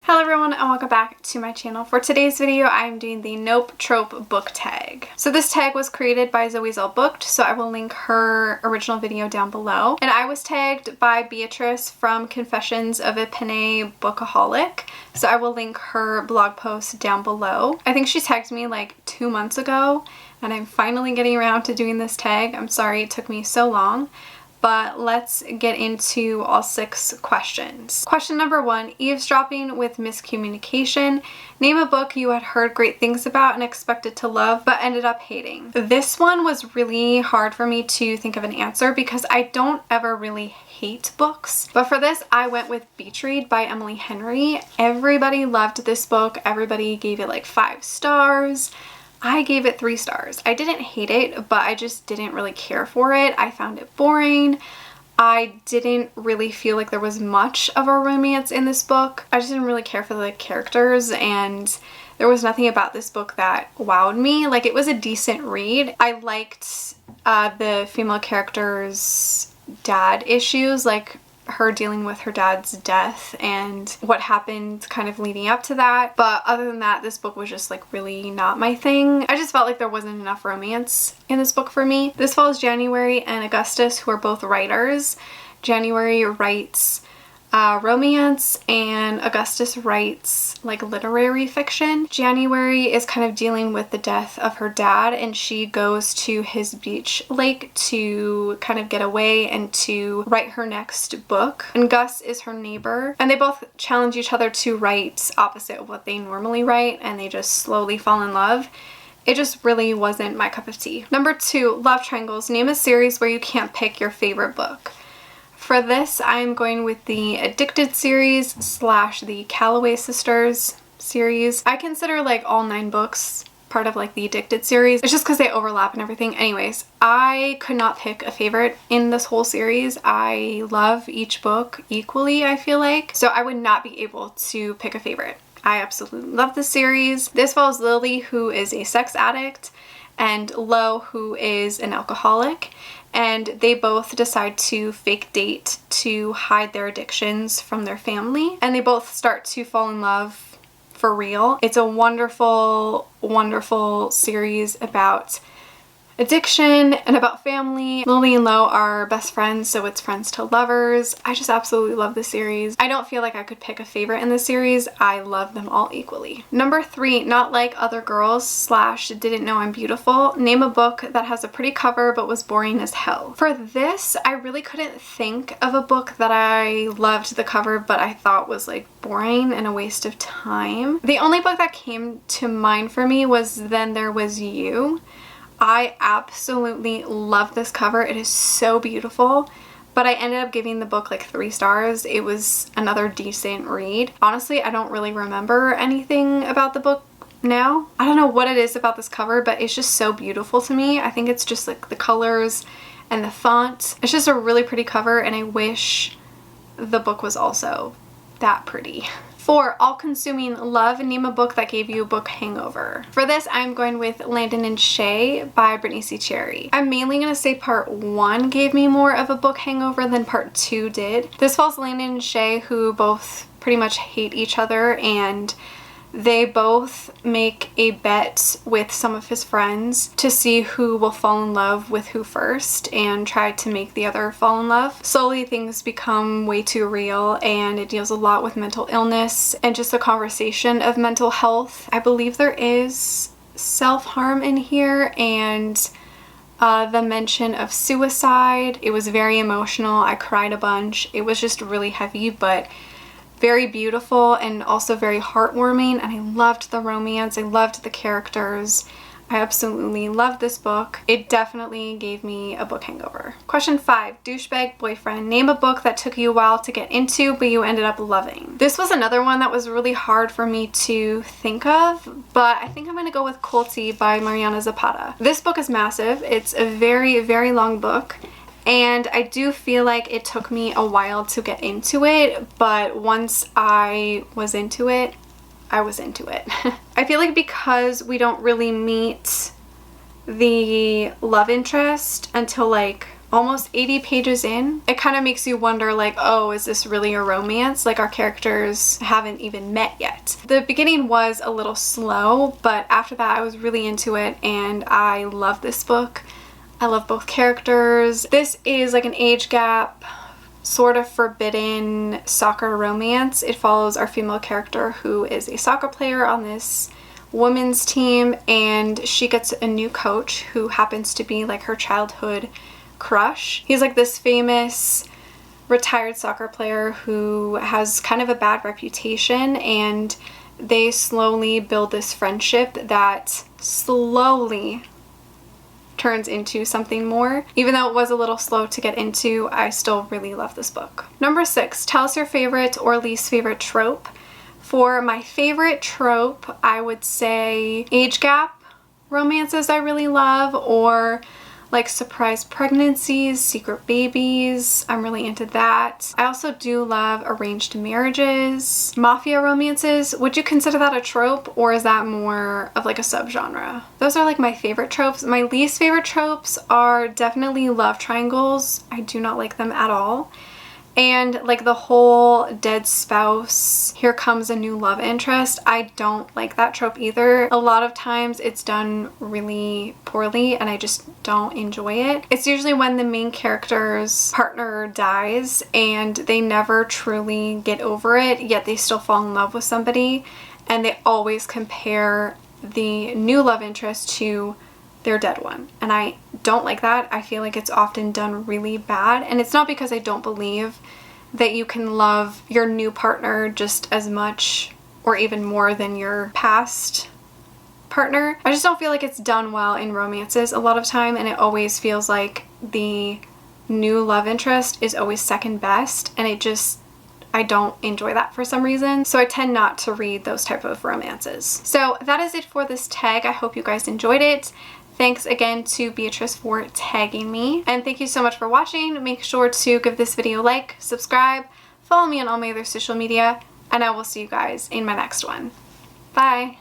Hello everyone and welcome back to my channel. For today's video, I'm doing the Nope Trope book tag. So this tag was created by Zoe's All Booked, so I will link her original video down below. And I was tagged by Beatrice from Confessions of a Panay Bookaholic, so I will link her blog post down below. I think she tagged me like 2 months ago, and I'm finally getting around to doing this tag. I'm sorry it took me so long. But let's get into all 6 questions. Question number 1, eavesdropping with miscommunication. Name a book you had heard great things about and expected to love but ended up hating. This one was really hard for me to think of an answer because I don't ever really hate books. But for this, I went with Beach Read by Emily Henry. Everybody loved this book. Everybody gave it like 5 stars. I gave it 3 stars. I didn't hate it, but I just didn't really care for it. I found it boring. I didn't really feel like there was much of a romance in this book. I just didn't really care for the characters, and there was nothing about this book that wowed me. Like, it was a decent read. I liked the female character's dad issues, like her dealing with her dad's death and what happened kind of leading up to that. But other than that, this book was just like really not my thing. I just felt like there wasn't enough romance in this book for me. This follows January and Augustus, who are both writers. January writes romance and Augustus writes like literary fiction. January is kind of dealing with the death of her dad, and she goes to his beach lake to kind of get away and to write her next book. And Gus is her neighbor, and they both challenge each other to write opposite of what they normally write, and they just slowly fall in love. It just really wasn't my cup of tea. Number 2, love triangles. Name a series where you can't pick your favorite book. For this, I'm going with the Addicted series / the Calloway Sisters series. I consider like all 9 books part of like the Addicted series. It's just because they overlap and everything. Anyways, I could not pick a favorite in this whole series. I love each book equally, I feel like. So I would not be able to pick a favorite. I absolutely love this series. This follows Lily, who is a sex addict, and Lo, who is an alcoholic. And they both decide to fake date to hide their addictions from their family. And they both start to fall in love for real. It's a wonderful, wonderful series about addiction and about family. Lily and Lo are best friends, so it's friends to lovers. I just absolutely love this series. I don't feel like I could pick a favorite in this series. I love them all equally. Number 3, Not Like Other Girls / Didn't Know I'm Beautiful. Name a book that has a pretty cover but was boring as hell. For this, I really couldn't think of a book that I loved the cover but I thought was like boring and a waste of time. The only book that came to mind for me was Then There Was You. I absolutely love this cover. It is so beautiful, but I ended up giving the book like 3 stars. It was another decent read. Honestly, I don't really remember anything about the book now. I don't know what it is about this cover, but it's just so beautiful to me. I think it's just like the colors and the font. It's just a really pretty cover, and I wish the book was also that pretty. 4, All-Consuming Love. Name a book that gave you a book hangover. For this, I'm going with Landon and Shay by Brittany C. Cherry. I'm mainly going to say part 1 gave me more of a book hangover than part 2 did. This follows Landon and Shay, who both pretty much hate each other, and they both make a bet with some of his friends to see who will fall in love with who first and try to make the other fall in love. Slowly things become way too real, and it deals a lot with mental illness and just the conversation of mental health. I believe there is self-harm in here and the mention of suicide. It was very emotional. I cried a bunch. It was just really heavy, but very beautiful and also very heartwarming, and I loved the romance. I loved the characters. I absolutely loved this book. It definitely gave me a book hangover. Question 5, Douchebag Boyfriend. Name a book that took you a while to get into but you ended up loving. This was another one that was really hard for me to think of, but I think I'm going to go with Colty by Mariana Zapata. This book is massive. It's a very, very long book. And I do feel like it took me a while to get into it, but once I was into it, I was into it. I feel like because we don't really meet the love interest until like almost 80 pages in, it kind of makes you wonder like, oh, is this really a romance? Like our characters haven't even met yet. The beginning was a little slow, but after that I was really into it and I love this book. I love both characters. This is like an age gap, sort of forbidden soccer romance. It follows our female character who is a soccer player on this women's team, and she gets a new coach who happens to be like her childhood crush. He's like this famous retired soccer player who has kind of a bad reputation, and they slowly build this friendship that slowly turns into something more. Even though it was a little slow to get into, I still really love this book. Number 6, tell us your favorite or least favorite trope. For my favorite trope, I would say age gap romances I really love, or like surprise pregnancies, secret babies. I'm really into that. I also do love arranged marriages, mafia romances. Would you consider that a trope, or is that more of like a subgenre? Those are like my favorite tropes. My least favorite tropes are definitely love triangles. I do not like them at all. And like the whole dead spouse, here comes a new love interest. I don't like that trope either. A lot of times it's done really poorly and I just don't enjoy it. It's usually when the main character's partner dies and they never truly get over it, yet they still fall in love with somebody, and they always compare the new love interest to their dead one. And I don't like that. I feel like it's often done really bad, and it's not because I don't believe that you can love your new partner just as much or even more than your past partner. I just don't feel like it's done well in romances a lot of time, and it always feels like the new love interest is always second best, and I don't enjoy that for some reason. So I tend not to read those type of romances. So that is it for this tag. I hope you guys enjoyed it. Thanks again to Beatrice for tagging me, and thank you so much for watching. Make sure to give this video a like, subscribe, follow me on all my other social media, and I will see you guys in my next one. Bye!